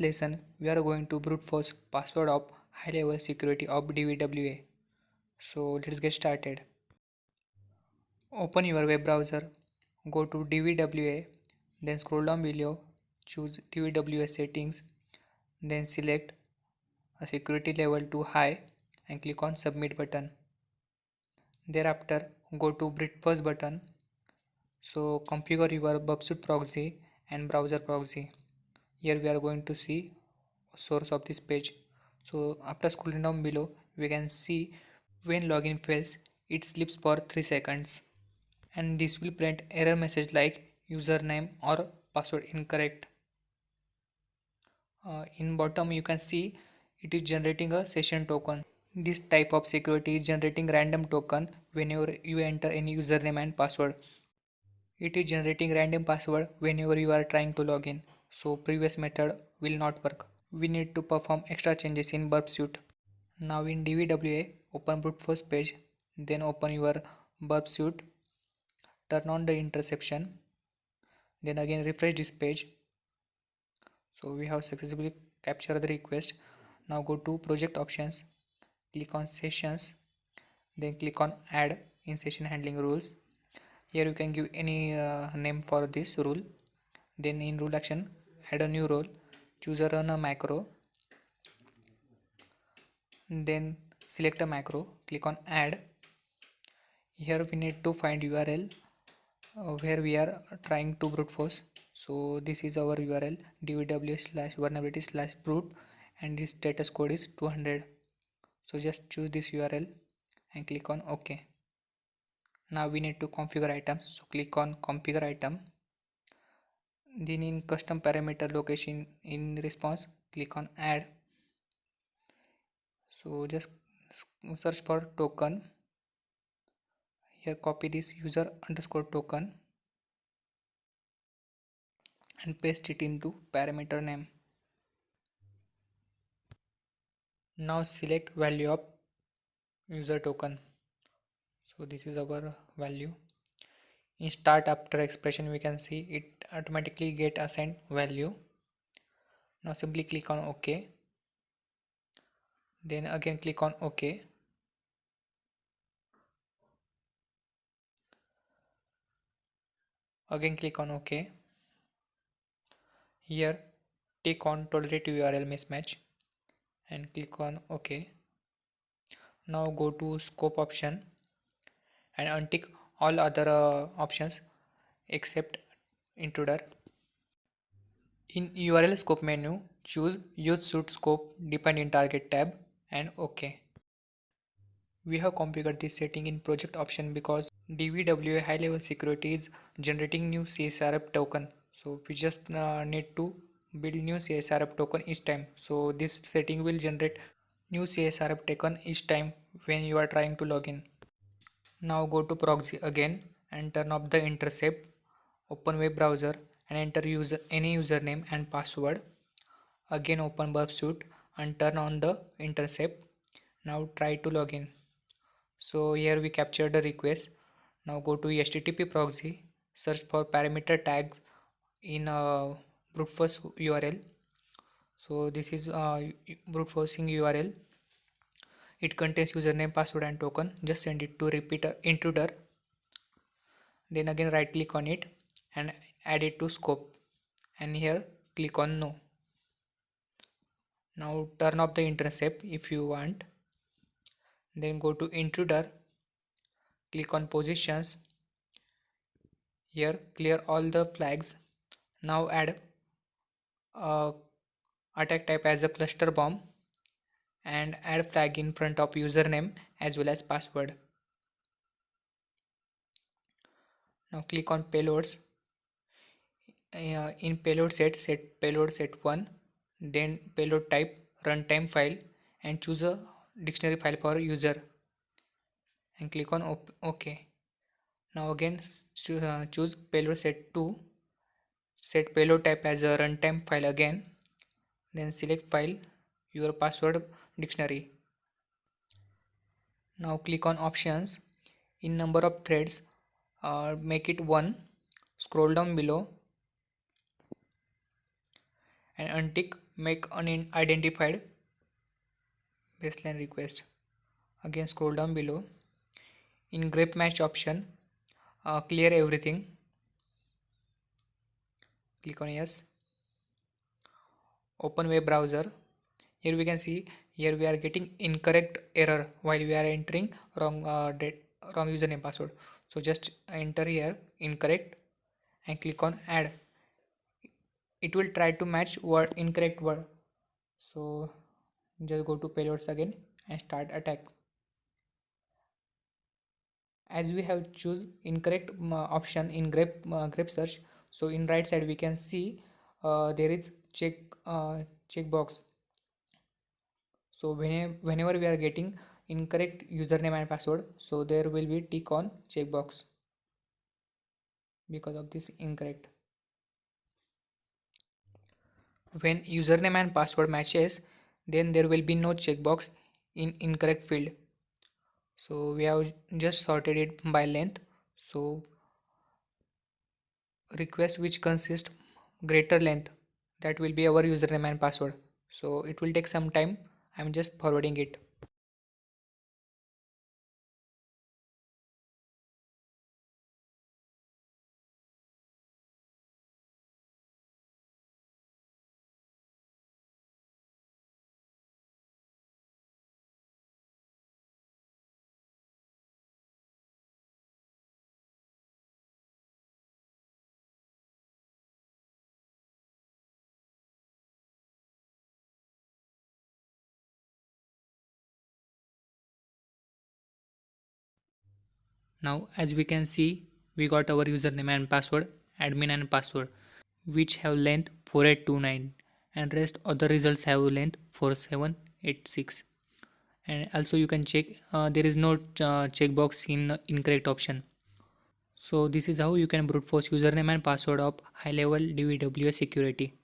lesson, we are going to brute force password of high level security of DVWA. So let's get started. Open your web browser, go to DVWA, then scroll down below, choose DVWA settings, then select a security level to high and click on submit button. Thereafter, go to brute force button. So configure your Bubsuit proxy and browser proxy. Here we are going to see source of this page. So after scrolling down below, we can see when login fails, it sleeps for 3 seconds, and this will print error message like username or password incorrect. In bottom you can see it is generating a session token. This type of security is generating random token whenever you enter any username and password. It is generating random password whenever you are trying to log in. So previous method will not work. We need to perform extra changes in Burp Suite. Now in DVWA, open brute force page, then open your Burp Suite, turn on the interception, then again refresh this page. So we have successfully captured the request. Now go to project options, click on sessions, then click on add in session handling rules. Here you can give any name for this rule. Then in rule action, add a new role, choose a run a macro, then select a macro, click on add. Here we need to find URL where we are trying to brute force. So this is our URL dvw/vulnerability/brute and this status code is 200. So just choose this URL and click on OK. Now we need to configure items, so click on configure item. Then in custom parameter location in response, click on add. So just search for token. Here copy this user underscore token and paste it into parameter name. Now select value of user token. So this is our value. In start after expression we can see it automatically get assigned value. Now simply click on OK. Then again click on OK. Again click on OK. Here tick on tolerate URL mismatch and click on OK. Now go to scope option and untick all other options except intruder. In URL scope menu, choose use suit scope defined in target tab and OK. We have configured this setting in project option because DVWA high level security is generating new CSRF token. So we just need to build new CSRF token each time. So this setting will generate new CSRF token each time when you are trying to log in. Now go to proxy again and turn off the intercept. Open web browser and enter any username and password. Again open Burp Suite and turn on the intercept. Now try to log in. So here we captured the request. Now go to HTTP proxy, search for parameter tags in brute force URL. So this is brute forcing URL. It contains username, password and token. Just send it to repeater intruder. Then again right click on it and add it to scope, and here click on no. Now turn off the intercept if you want. Then go to intruder, click on positions. Here clear all the flags. Now add attack type as a cluster bomb and add flag in front of username as well as password. Now click on payloads. In payload set payload set 1, then payload type runtime file and choose a dictionary file for user and click on OK. Now again choose payload set 2, set payload type as a runtime file again, then select file your password dictionary. Now click on options. In number of threads make it 1, scroll down below and untick make unidentified baseline request. Again, scroll down below. In grep match option, clear everything. Click on yes. Open web browser. Here we can see, here we are getting incorrect error while we are entering wrong username password. So just enter here incorrect and click on add. It will try to match word incorrect word. So just go to payloads again and start attack. As we have choose incorrect option in grep search, so in right side we can see there is check box. So whenever we are getting incorrect username and password, so there will be tick on checkbox because of this incorrect. When username and password matches, then there will be no checkbox in incorrect field. So we have just sorted it by length. So request which consist greater length, that will be our username and password. So it will take some time. I'm just forwarding it. Now as we can see, we got our username and password, admin and password, which have length 4829, and rest other results have length 4786. And also you can check there is no checkbox in incorrect option. So this is how you can brute force username and password of high level DWS security.